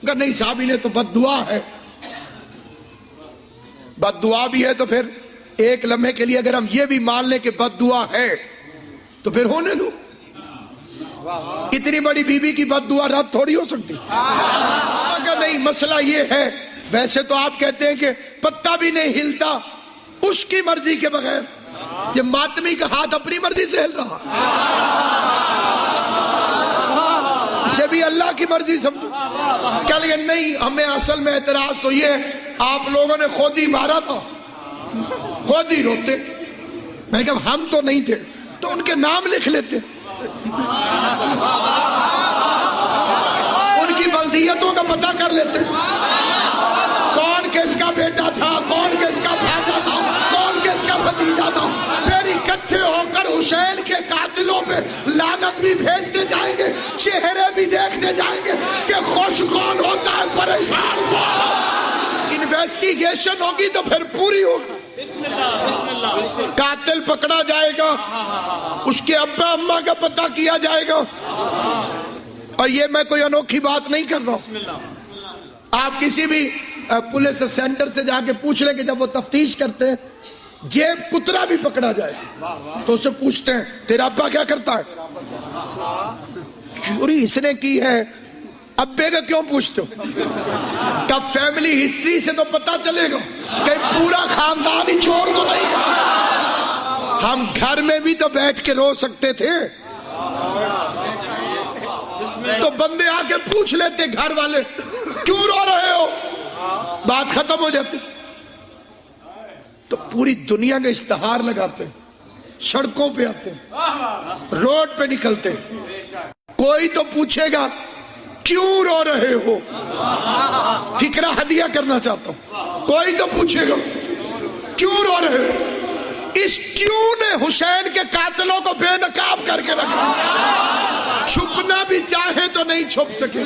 اگر نہیں صحابی نے تو بد دعا ہے، بد دعا بھی ہے تو پھر ایک لمحے کے لیے اگر ہم یہ بھی مان لیں کہ بد دعا ہے تو پھر ہونے دو. اتنی بڑی بیوی کی بد دعا رد تھوڑی ہو سکتی. اگر نہیں، مسئلہ یہ ہے، ویسے تو آپ کہتے ہیں کہ پتا بھی نہیں ہلتا اس کی مرضی کے بغیر، یہ ماتمی کا ہاتھ اپنی مرضی سے ہل رہا، اسے بھی اللہ کی مرضی سمجھو. کیا لگے نہیں، ہمیں اصل میں اعتراض تو یہ ہے آپ لوگوں نے خود ہی مارا تھا، خود ہی روتے. میں کہا ہم تو نہیں تھے تو ان کے نام لکھ لیتے، ان کی بلدیتوں کا پتہ کر لیتے، کون کس کا بیٹا تھا، کون کس کا بھانجا تھا، کون کس کا بھتیجا تھا. پھر اکٹھے ہو کر حسین کے قاتلوں پہ لعنت بھی بھیجتے جائیں گے، چہرے بھی دیکھتے جائیں گے کہ خوش کون ہوتا ہے، پریشان کون. انویسٹیگیشن ہوگی تو پھر پوری ہوگی. قاتل پکڑا جائے گا، اس کے ابا اماں کا پتہ کیا جائے گا. اور یہ میں کوئی انوکھی بات نہیں کر رہا ہوں. آپ کسی بھی پولیس سینٹر سے جا کے پوچھ لیں کہ جب وہ تفتیش کرتے ہیں جیب کترا بھی پکڑا جائے تو اسے پوچھتے ہیں تیرا ابا کیا کرتا ہے؟ چوری اس نے کی ہے، ابے کا کیوں پوچھتے ہو؟ کب فیملی ہسٹری سے تو پتا چلے گا کہ پورا خاندان ہی چور تو نہیں ہے. ہم گھر میں بھی تو بیٹھ کے رو سکتے تھے، تو بندے آ کے پوچھ لیتے گھر والے کیوں رو رہے ہو، بات ختم ہو جاتی. تو پوری دنیا کے اشتہار لگاتے، سڑکوں پہ آتے، روڈ پہ نکلتے، کوئی تو پوچھے گا کیوں رو رہے ہو، فکرہ ہدیہ کرنا چاہتا ہوں. کوئی تو پوچھے گا کیوں رو رہے ہو. اس کیوں نے حسین کے قاتلوں کو بے نقاب کر کے رکھا، چھپنا بھی چاہے تو نہیں چھپ سکے.